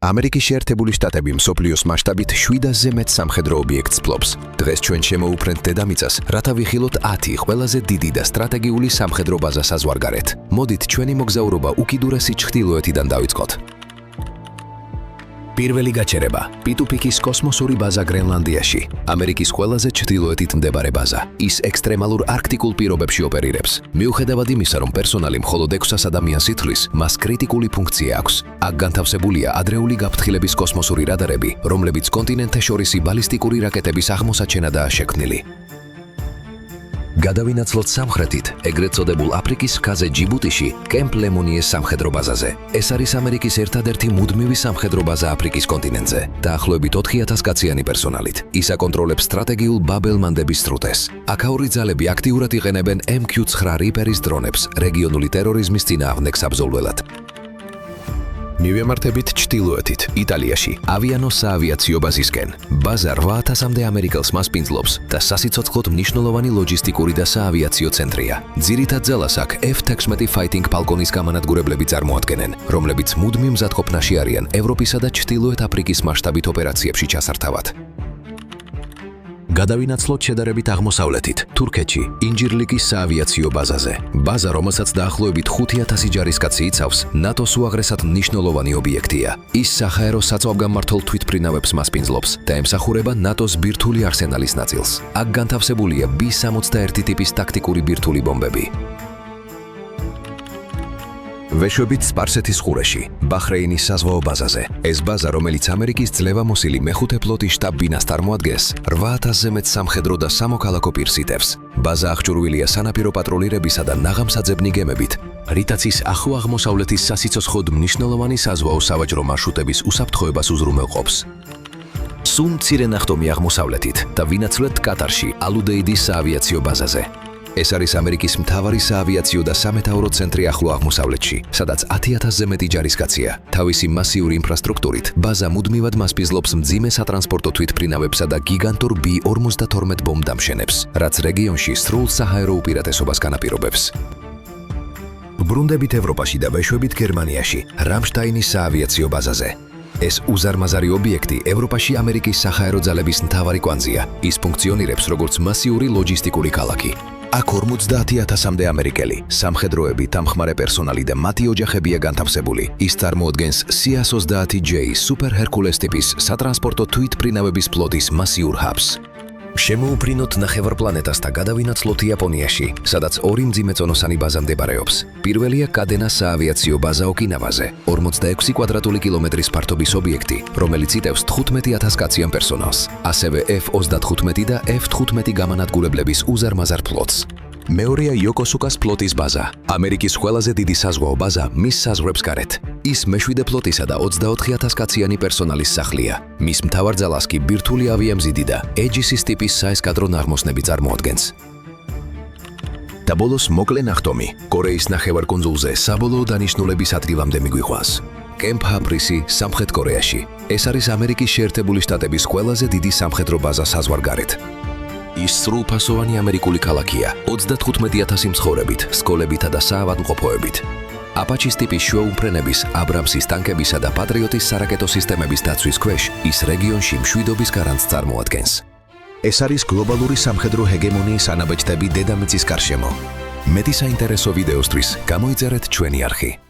ამერიკის შეერთებული შტატები მსოფლიოს მასშტაბით 700-ზე მეტ სამხედრო ობიექტს ფლობს. დღეს ჩვენ შემოუფრენთ დედამიწას, რათა ვიხილოთ 10 ყველაზე დიდი და სტრატეგიული სამხედრო ბაზა საზღვარგარეთ. მოდით ჩვენი მოგზაურობა უკიდურესი ჩრდილოეთიდან დავიწყოთ. პირველი გაჩერება: პიტუფიკის კოსმოსური ბაზა გრენლანდიაში. ამერიკის ყველაზე ჩრდილოეთით მდებარე ბაზა. ის ექსტრემალურ არქტიკულ პირობებში ოპერირებს. მიუხედავად იმისა, რომ პერსონალი მხოლოდ 600 ადამიანს ითვლის, მას კრიტიკული ფუნქცია აქვს. აქ განთავსებულია ადრეული გაფრთხილების კოსმოსური რადარები, რომლებიც კონტინენტთაშორისი ბალისტიკური რაკეტების აღმოსაჩენადაა შექმნილი. გადავინაცვლოთ სამხრეთით, ეგრეთ წოდებულ აფრიკის ხაზზე ჯიბუტიში, კემპ ლემონიეს სამხედრო ბაზაზე. ეს არის ამერიკის ერთადერთი მუდმივი სამხედრო ბაზა აფრიკის კონტინენტზე, დაახლოებით 4000 კაციანი პერსონალით. ის აკონტროლებს სტრატეგიულ ბაბელ-მანდების სრუტეს. აქაური ძალები აქტიურად იყენებენ MQ-9 რიპერის დრონებს რეგიონული ტერორიზმის წინააღმდეგ საბრძოლველად. მივემართებით ჩრდილოეთით, იტალიაში, ავიანოს საავიაციო ბაზისკენ. ბაზა 8000-მდე ამერიკელს მასპინძლობს და სასიცოცხლოდ მნიშვნელოვანი ლოჯისტიკური და საავიაციო ცენტრია. ძირითად ძალას აქ F-16 Fighting Falcon-ის გამანადგურებლები წარმოადგენენ, რომლებიც მუდმივ მზადყოფნაში არიან ევროპისა და ჩრდილოეთ აფრიკის მასშტაბით ოპერაციებში ჩასართავად. გადავინაცვლოთ შედარებით აღმოსავლეთით, თურქეთში, ინჯირლიკის საავიაციო ბაზაზე. ბაზა, რომელსაც დაახლოებით 5000 ჯარისკაცი იცავს, ნატოს უაღრესად მნიშვნელოვანი ობიექტია. ის საჰაერო საწვავგამმართველ თვითმფრინავებს მასპინძლობს და ემსახურება ნატოს ბირთვული არსენალის ნაწილს. აქ განთავსებულია B-61 ტიპის ტაქტიკური ბირთვული ბომბები. ვეშვებით სპარსეთის ყურეში, ბაჰრეინის საზღვაო ბაზაზე. ეს ბაზა, რომელიც ამერიკის ძლევამოსილი მეხუთე ფლოტის შტაბ-ბინას წარმოადგენს, 8000-ზე მეტ სამხედრო და სამოქალაქო პირს იტევს. ბაზა აღჭურვილია სანაპირო პატრულირებისა და ნაღამსაძებნი გემებით, რითაც ის ახლო აღმოსავლეთის სასიცოცხლოდ მნიშვნელოვანი საზღვაო სავაჭრო მარშრუტების უსაფრთხოებას უზრუნველყოფს. სულ მცირე ნახტომი აღმოსავლეთით და ვინაცვლეთ კატარში, ალუდეიდის საავიაციო ბაზაზე. ეს არის ამერიკის მთავარი საავიაციო და სამეთაურო ცენტრი ახლო აღმოსავლეთში, სადაც 10000-ზე მეტი ჯარისკაცია. თავისი მასიური ინფრასტრუქტურით, ბაზა მუდმივად მასპინძლობს მძიმე სატრანსპორტო თვითმფრინავებსა და გიგანტურ B-52 ბომბდამშენებს, რაც რეგიონში სრულ საჰაერო უპირატესობას განაპირობებს. ბრუნდებით ევროპაში და ვეშვებით გერმანიაში, რამშტაინის საავიაციო ბაზაზე. ეს უზარმაზარი ობიექტი ევროპაში ამერიკის საჰაერო ძალების მთავარი კვანძია. ის ფუნქციონირებს როგორც მასიური ლოჯისტიკური ქალაქი. აქ 50000-მდე ამერიკელი, სამხედროები, დამხმარე პერსონალი და მათი ოჯახებია განთავსებული. ის წარმოადგენს CA-30J Super Hercules ტიპის სატრანსპორტო თვითმფრინავების ფლოტის მასიურ ჰაბს. შემოუფრინოთ ნახევარპლანეტას და გადავინაცვლოთ იაპონიაში, სადაც ორი მძიმეწონოსანი ბაზა მდებარეობს. პირველია კადენას საავიაციო ბაზა ოკინავაზე, 46 კვადრატული კილომეტრის ფართობის ობიექტი, რომელიც იტევს 15000 კაციან პერსონალს, ასევე F-35 და F-15 გამანადგურებლების უზარმაზარ ფლოტს. მეორეა იოკოსუკას ფლოტის ბაზა, ამერიკის ყველაზე დიდი საზღვაო ბაზა მის საზღვრებს გარეთ. ის მეშვიდე ფლოტისა და 24000 კაციანი პერსონალის სახლია. მის მთავარ ძალას კი ბირთვული ავიამზიდი და Aegis ტიპის საესკადრო ნაღმოსნები წარმოადგენს. და ბოლოს მოკლე ნახტომი, კორეის ნახევარკუნძულზე საბოლოო დანიშნულების ადგილამდე მიგვიყვანს. კემპ ჰაპრისი, სამხრეთ კორეაში. ეს არის ამერიკის შეერთებული შტატების ყველაზე დიდი სამხედრო ბაზა საზღვარგარეთ. ის სრულფასოვანი ამერიკული ქალაქია, 35000 მცხოვრებით, სკოლებითა და საავადმყოფოებით. აპაჩის ტიპის შუაუმფრენების, აბრამსის ტანკებისა და პატრიოტის სარაკეტო სისტემების დაცვის ქვეშ, ის რეგიონში მშვიდობის გარანტს წარმოადგენს. ეს არის გლობალური სამხედრო ჰეგემონიის ანაბეჭდები დედამიწის გარშემო. მეტი საინტერესო ვიდეოსთვის გამოიწერეთ ჩვენი არხი.